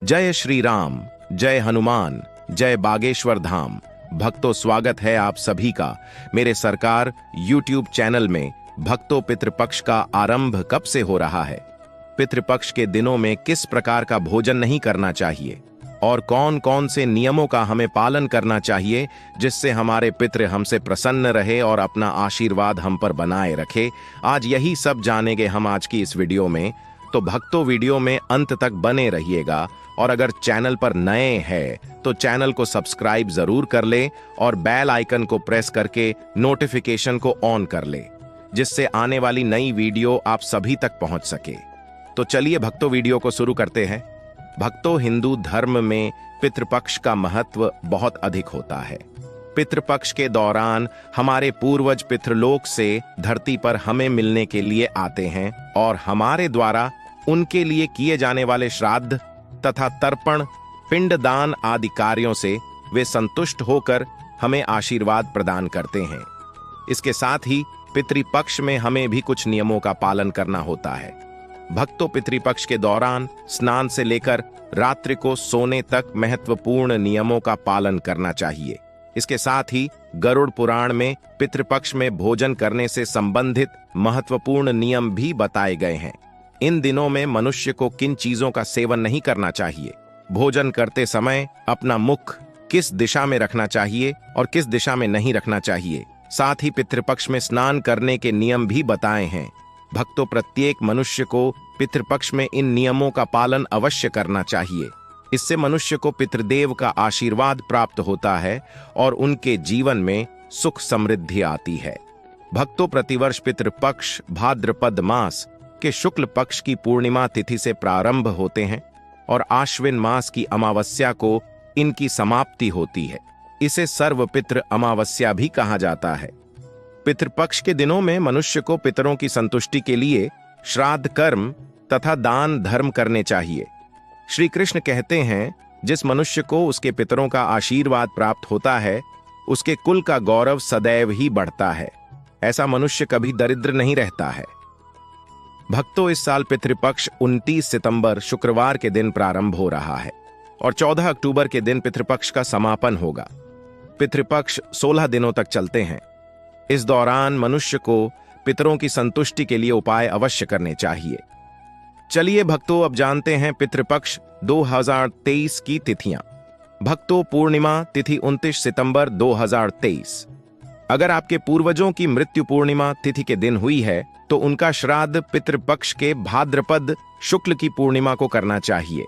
जय श्री राम, जय हनुमान, जय बागेश्वर धाम। भक्तों, स्वागत है आप सभी का मेरे सरकार YouTube चैनल में। भक्तों, पितृपक्ष का आरंभ कब से हो रहा है? पितृपक्ष के दिनों में किस प्रकार का भोजन नहीं करना चाहिए और कौन कौन से नियमों का हमें पालन करना चाहिए जिससे हमारे पितृ हमसे प्रसन्न रहे और अपना आशीर्वाद हम पर बनाए रखे, आज यही सब जानेंगे हम आज की इस वीडियो में। तो भक्तों, वीडियो में अंत तक बने रहिएगा और अगर चैनल पर नए हैं तो चैनल को सब्सक्राइब जरूर कर ले और बेल आइकन को प्रेस करके नोटिफिकेशन को ऑन कर ले, जिससे आने वाली नई वीडियो आप सभी तक पहुंच सके। तो चलिए भक्तों, वीडियो को शुरू करते हैं। भक्तों, हिंदू धर्म में पितृपक्ष का महत्व बहुत अधिक होता है। पितृपक्ष के दौरान हमारे पूर्वज पितृलोक से धरती पर हमें मिलने के लिए आते हैं और हमारे द्वारा उनके लिए किए जाने वाले श्राद्ध तथा तर्पण, पिंडदान आदि कार्यों से वे संतुष्ट होकर हमें आशीर्वाद प्रदान करते हैं। इसके साथ ही पितृपक्ष में हमें भी कुछ नियमों का पालन करना होता है। भक्तों, पितृपक्ष के दौरान स्नान से लेकर रात्रि को सोने तक महत्वपूर्ण नियमों का पालन करना चाहिए। इसके साथ ही गरुड़ पुराण में पितृपक्ष में भोजन करने से संबंधित महत्वपूर्ण नियम भी बताए गए हैं। इन दिनों में मनुष्य को किन चीजों का सेवन नहीं करना चाहिए, भोजन करते समय अपना मुख किस दिशा में रखना चाहिए और किस दिशा में नहीं रखना चाहिए, साथ ही पितृपक्ष में स्नान करने के नियम भी बताए हैं। भक्तों, प्रत्येक मनुष्य को पितृपक्ष में इन नियमों का पालन अवश्य करना चाहिए। इससे मनुष्य को पितृदेव का आशीर्वाद प्राप्त होता है और उनके जीवन में सुख समृद्धि आती है। भक्तों, प्रतिवर्ष पितृपक्ष भाद्रपद मास के शुक्ल पक्ष की पूर्णिमा तिथि से प्रारंभ होते हैं और आश्विन मास की अमावस्या को इनकी समाप्ति होती है। इसे सर्वपितृ अमावस्या भी कहा जाता है। पितृपक्ष के दिनों में मनुष्य को पितरों की संतुष्टि के लिए श्राद्ध कर्म तथा दान धर्म करने चाहिए। श्री कृष्ण कहते हैं, जिस मनुष्य को उसके पितरों का आशीर्वाद प्राप्त होता है उसके कुल का गौरव सदैव ही बढ़ता है। ऐसा मनुष्य कभी दरिद्र नहीं रहता है। भक्तों, इस साल पितृपक्ष 29 सितंबर शुक्रवार के दिन प्रारंभ हो रहा है और 14 अक्टूबर के दिन पितृपक्ष का समापन होगा। पितृपक्ष 16 दिनों तक चलते हैं। इस दौरान मनुष्य को पितरों की संतुष्टि के लिए उपाय अवश्य करने चाहिए। चलिए भक्तों, अब जानते हैं पितृपक्ष 2023 की तिथियां। भक्तों, पूर्णिमा तिथि 29 सितंबर 2023। अगर आपके पूर्वजों की मृत्यु पूर्णिमा तिथि के दिन हुई है तो उनका श्राद्ध पितृपक्ष के भाद्रपद शुक्ल की पूर्णिमा को करना चाहिए।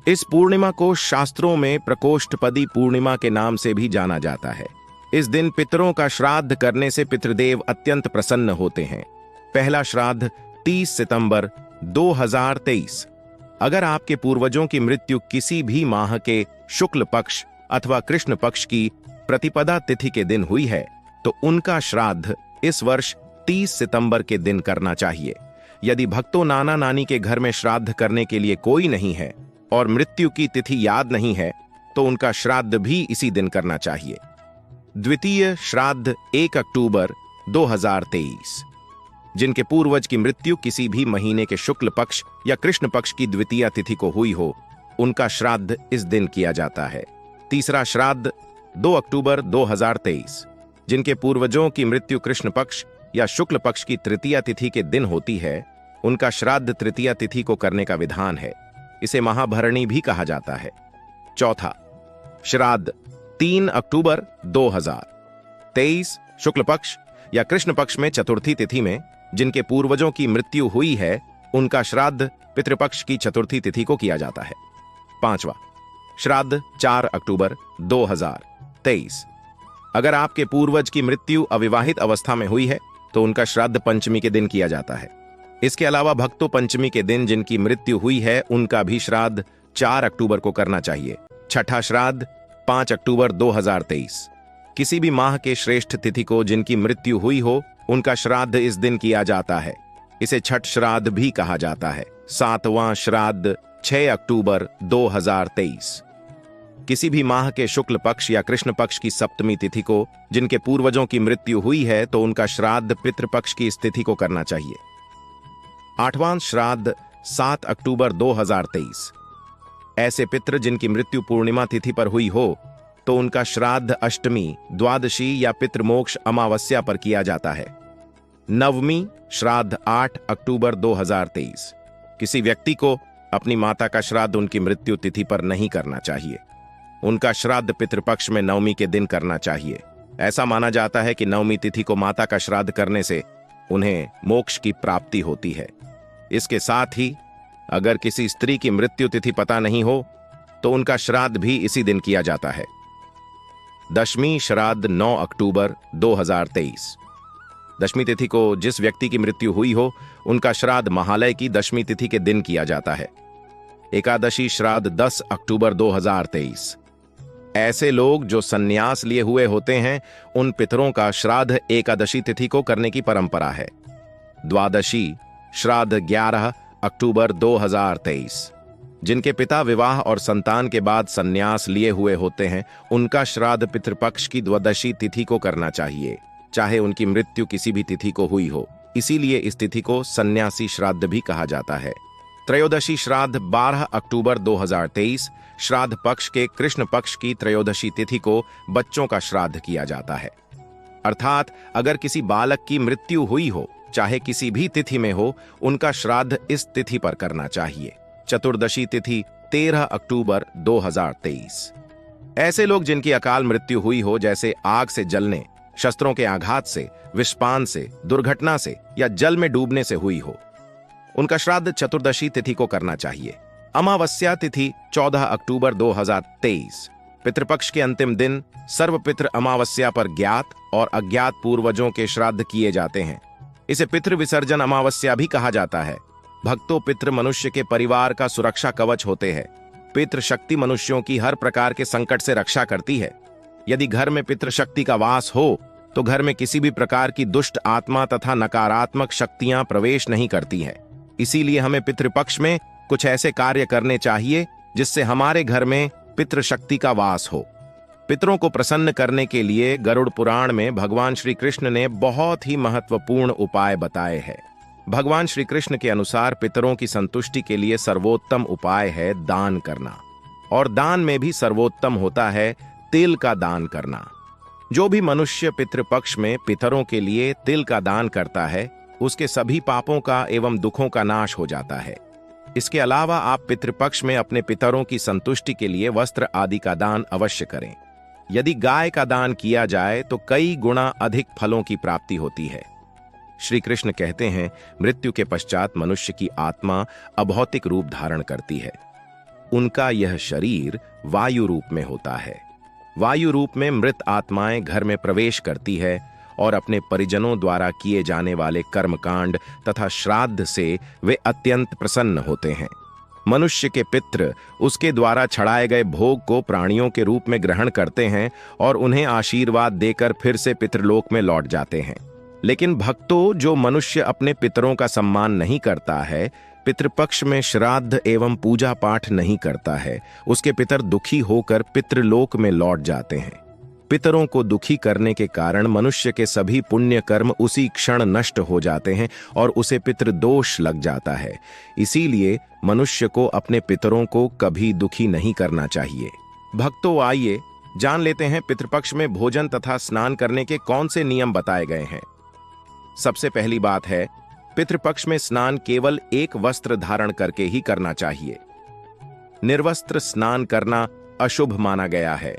इस पूर्णिमा को शास्त्रों में प्रकोष्ठपदी पूर्णिमा के नाम से भी जाना जाता है। इस दिन पितरों का श्राद्ध करने से पितृदेव अत्यंत प्रसन्न होते हैं। पहला श्राद्ध 30 सितंबर 2023। अगर आपके पूर्वजों की मृत्यु किसी भी माह के शुक्ल पक्ष अथवा कृष्ण पक्ष की प्रतिपदा तिथि के दिन हुई है तो उनका श्राद्ध इस वर्ष 30 सितंबर के दिन करना चाहिए। यदि भक्तों, नाना नानी के घर में श्राद्ध करने के लिए कोई नहीं है और मृत्यु की तिथि याद नहीं है तो उनका श्राद्ध भी इसी दिन करना चाहिए। द्वितीय श्राद्ध 1 अक्टूबर 2023। जिनके पूर्वज की मृत्यु किसी भी महीने के शुक्ल पक्ष या कृष्ण पक्ष की द्वितीय तिथि को हुई हो, उनका श्राद्ध इस दिन किया जाता है। तीसरा श्राद्ध 2 अक्टूबर 2023। जिनके पूर्वजों की मृत्यु कृष्ण पक्ष या शुक्ल पक्ष की तृतीया तिथि के दिन होती है, उनका श्राद्ध तृतीया तिथि को करने का विधान है। इसे महाभरणी भी कहा जाता है। चौथा श्राद्ध 3 अक्टूबर 2023। शुक्ल पक्ष या कृष्ण पक्ष में चतुर्थी तिथि में जिनके पूर्वजों की मृत्यु हुई है, उनका श्राद्ध पितृपक्ष की चतुर्थी तिथि को किया जाता है। पांचवा श्राद्ध 4 अक्टूबर 2023। अगर आपके पूर्वज की मृत्यु अविवाहित अवस्था में हुई है तो उनका श्राद्ध पंचमी के दिन किया जाता है। इसके अलावा भक्तों, पंचमी के दिन जिनकी मृत्यु हुई है उनका भी श्राद्ध 4 अक्टूबर को करना चाहिए। छठा श्राद्ध 5 अक्टूबर 2023। किसी भी माह के श्रेष्ठ तिथि को जिनकी मृत्यु हुई हो, उनका श्राद्ध इस दिन किया जाता है। इसे छठ श्राद्ध भी कहा जाता है। सातवां श्राद्ध 6 अक्टूबर 2023। किसी भी माह के शुक्ल पक्ष या कृष्ण पक्ष की सप्तमी तिथि को जिनके पूर्वजों की मृत्यु हुई है तो उनका श्राद्ध पितृपक्ष की इस तिथि को करना चाहिए। आठवां श्राद्ध 7 अक्टूबर 2023। ऐसे पितृ जिनकी मृत्यु पूर्णिमा तिथि पर हुई हो तो उनका श्राद्ध अष्टमी, द्वादशी या पितृमोक्ष अमावस्या पर किया जाता है। नवमी श्राद्ध 8 अक्टूबर 2023। किसी व्यक्ति को अपनी माता का श्राद्ध उनकी मृत्यु तिथि पर नहीं करना चाहिए। उनका श्राद्ध पितृपक्ष में नवमी के दिन करना चाहिए। ऐसा माना जाता है कि नवमी तिथि को माता का श्राद्ध करने से उन्हें मोक्ष की प्राप्ति होती है। इसके साथ ही अगर किसी स्त्री की मृत्यु तिथि पता नहीं हो तो उनका श्राद्ध भी इसी दिन किया जाता है। दशमी श्राद्ध 9 अक्टूबर 2023। दशमी तिथि को जिस व्यक्ति की मृत्यु हुई हो उनका श्राद्ध महालय की दशमी तिथि के दिन किया जाता है। एकादशी श्राद्ध 10 अक्टूबर 2023। ऐसे लोग जो संन्यास लिए हुए होते हैं उन पितरों का श्राद्ध एकादशी तिथि को करने की परंपरा है। द्वादशी श्राद्ध 11 अक्टूबर 2023। जिनके पिता विवाह और संतान के बाद संन्यास लिए हुए होते हैं उनका श्राद्ध पितृपक्ष की द्वादशी तिथि को करना चाहिए, चाहे उनकी मृत्यु किसी भी तिथि को हुई हो। इसीलिए इस तिथि को सन्यासी श्राद्ध भी कहा जाता है। त्रयोदशी श्राद्ध 12 अक्टूबर 2023। श्राद्ध पक्ष के कृष्ण पक्ष की त्रयोदशी तिथि को बच्चों का श्राद्ध किया जाता है। अर्थात अगर किसी बालक की मृत्यु हुई हो, चाहे किसी भी तिथि में हो, उनका श्राद्ध इस तिथि पर करना चाहिए। चतुर्दशी तिथि 13 अक्टूबर 2023। ऐसे लोग जिनकी अकाल मृत्यु हुई हो, जैसे आग से जलने, शस्त्रों के आघात से, विषपान से, दुर्घटना से या जल में डूबने से हुई हो, उनका श्राद्ध चतुर्दशी तिथि को करना चाहिए। अमावस्या तिथि 14 अक्टूबर 2023। पितृपक्ष के अंतिम दिन सर्वपितृ अमावस्या पर ज्ञात और अज्ञात पूर्वजों के श्राद्ध किए जाते हैं। इसे पितृ विसर्जन अमावस्या भी कहा जाता है। भक्तों, पितृ मनुष्य के परिवार का सुरक्षा कवच होते हैं। पितृ शक्ति मनुष्यों की हर प्रकार के संकट से रक्षा करती है। यदि घर में पितृ शक्ति का वास हो तो घर में किसी भी प्रकार की दुष्ट आत्मा तथा नकारात्मक शक्तियां प्रवेश नहीं करती हैं। इसीलिए हमें पितृपक्ष में कुछ ऐसे कार्य करने चाहिए जिससे हमारे घर में पितृ शक्ति का वास हो। पितरों को प्रसन्न करने के लिए गरुड़ पुराण में भगवान श्री कृष्ण ने बहुत ही महत्वपूर्ण उपाय बताए हैं। भगवान श्री कृष्ण के अनुसार पितरों की संतुष्टि के लिए सर्वोत्तम उपाय है दान करना, और दान में भी सर्वोत्तम होता है तिल का दान करना। जो भी मनुष्य पितृपक्ष में पितरों के लिए तिल का दान करता है उसके सभी पापों का एवं दुखों का नाश हो जाता है। इसके अलावा आप पितृपक्ष में अपने पितरों की संतुष्टि के लिए वस्त्र आदि का दान अवश्य करें। यदि गाय का दान किया जाए तो कई गुना अधिक फलों की प्राप्ति होती है। श्री कृष्ण कहते हैं, मृत्यु के पश्चात मनुष्य की आत्मा अभौतिक रूप धारण करती है। उनका यह शरीर वायु रूप में होता है। वायु रूप में मृत आत्माएं घर में प्रवेश करती है और अपने परिजनों द्वारा किए जाने वाले कर्मकांड तथा श्राद्ध से वे अत्यंत प्रसन्न होते हैं। मनुष्य के पितृ उसके द्वारा चढ़ाए गए भोग को प्राणियों के रूप में ग्रहण करते हैं और उन्हें आशीर्वाद देकर फिर से पितृलोक में लौट जाते हैं। लेकिन भक्तों, जो मनुष्य अपने पितरों का सम्मान नहीं करता है, पितृपक्ष में श्राद्ध एवं पूजा पाठ नहीं करता है, उसके पितर दुखी होकर पितृलोक में लौट जाते हैं। पितरों को दुखी करने के कारण मनुष्य के सभी पुण्य कर्म उसी क्षण नष्ट हो जाते हैं और उसे पितृदोष लग जाता है। इसीलिए मनुष्य को अपने पितरों को कभी दुखी नहीं करना चाहिए। भक्तों, आइए जान लेते हैं पितृपक्ष में भोजन तथा स्नान करने के कौन से नियम बताए गए हैं। सबसे पहली बात है, पितृपक्ष में स्नान केवल एक वस्त्र धारण करके ही करना चाहिए। निर्वस्त्र स्नान करना अशुभ माना गया है।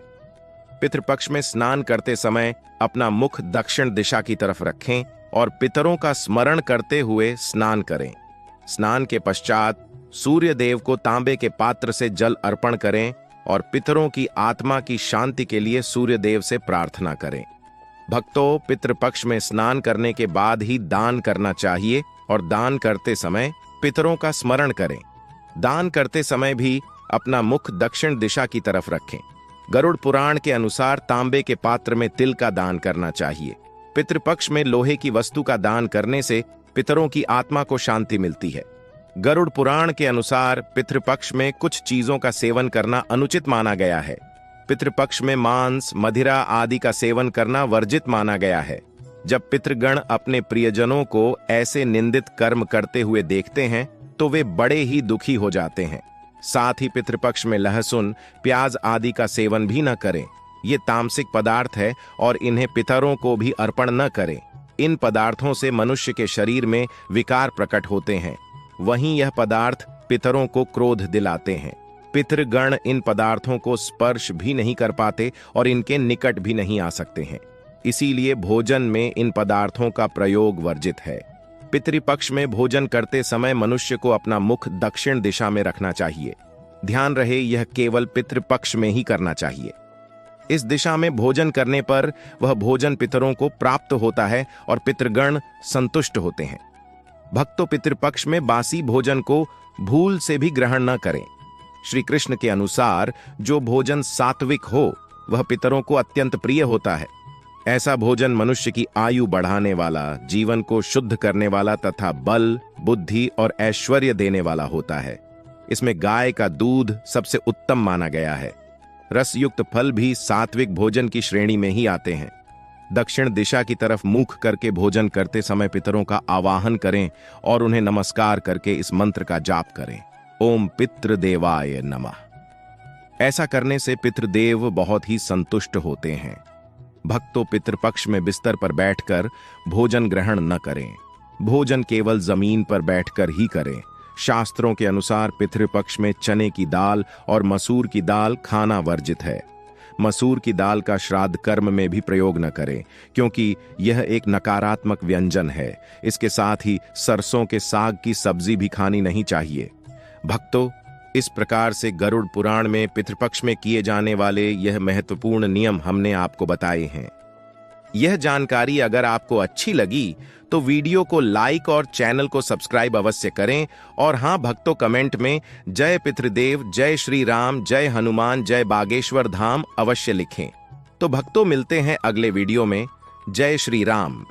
पितृपक्ष में स्नान करते समय अपना मुख दक्षिण दिशा की तरफ रखें और पितरों का स्मरण करते हुए स्नान करें। स्नान के पश्चात सूर्य देव को तांबे के पात्र से जल अर्पण करें और पितरों की आत्मा की शांति के लिए सूर्य देव से प्रार्थना करें। भक्तों, पितृपक्ष में स्नान करने के बाद ही दान करना चाहिए और दान करते समय पितरों का स्मरण करें। दान करते समय भी अपना मुख दक्षिण दिशा की तरफ रखें। गरुड़ पुराण के अनुसार तांबे के पात्र में तिल का दान करना चाहिए। पितृपक्ष में लोहे की वस्तु का दान करने से पितरों की आत्मा को शांति मिलती है। गरुड़ पुराण के अनुसार पितृपक्ष में कुछ चीजों का सेवन करना अनुचित माना गया है। पितृपक्ष में मांस, मदिरा आदि का सेवन करना वर्जित माना गया है। जब पितृगण अपने प्रियजनों को ऐसे निंदित कर्म करते हुए देखते हैं तो वे बड़े ही दुखी हो जाते हैं। साथ ही पितृपक्ष में लहसुन, प्याज आदि का सेवन भी न करें। ये तामसिक पदार्थ है और इन्हें पितरों को भी अर्पण न करें। इन पदार्थों से मनुष्य के शरीर में विकार प्रकट होते हैं। वहीं यह पदार्थ पितरों को क्रोध दिलाते हैं। पितृगण इन पदार्थों को स्पर्श भी नहीं कर पाते और इनके निकट भी नहीं आ सकते हैं। इसीलिए भोजन में इन पदार्थों का प्रयोग वर्जित है। पितृपक्ष में भोजन करते समय मनुष्य को अपना मुख दक्षिण दिशा में रखना चाहिए। ध्यान रहे, यह केवल पितृपक्ष में ही करना चाहिए। इस दिशा में भोजन करने पर वह भोजन पितरों को प्राप्त होता है और पितृगण संतुष्ट होते हैं। भक्तों, पितृपक्ष में बासी भोजन को भूल से भी ग्रहण न करें। श्री कृष्ण के अनुसार जो भोजन सात्विक हो वह पितरों को अत्यंत प्रिय होता है। ऐसा भोजन मनुष्य की आयु बढ़ाने वाला, जीवन को शुद्ध करने वाला तथा बल, बुद्धि और ऐश्वर्य देने वाला होता है। इसमें गाय का दूध सबसे उत्तम माना गया है। रसयुक्त फल भी सात्विक भोजन की श्रेणी में ही आते हैं। दक्षिण दिशा की तरफ मुख करके भोजन करते समय पितरों का आवाहन करें और उन्हें नमस्कार करके इस मंत्र का जाप करें, ओम पितृदेवाय नमः। ऐसा करने से पितृदेव बहुत ही संतुष्ट होते हैं। भक्तों, पितृपक्ष में बिस्तर पर बैठकर भोजन ग्रहण न करें। भोजन केवल जमीन पर बैठकर ही करें। शास्त्रों के अनुसार पितृपक्ष में चने की दाल और मसूर की दाल खाना वर्जित है। मसूर की दाल का श्राद्ध कर्म में भी प्रयोग न करें, क्योंकि यह एक नकारात्मक व्यंजन है। इसके साथ ही सरसों के साग की सब्जी भी खानी नहीं चाहिए। भक्तों, इस प्रकार से गरुड़ पुराण में पितृपक्ष में किए जाने वाले यह महत्वपूर्ण नियम हमने आपको बताए हैं। यह जानकारी अगर आपको अच्छी लगी तो वीडियो को लाइक और चैनल को सब्सक्राइब अवश्य करें। और हां भक्तों, कमेंट में जय पितृदेव, जय श्री राम, जय हनुमान, जय बागेश्वर धाम अवश्य लिखें। तो भक्तों, मिलते हैं अगले वीडियो में। जय श्री राम।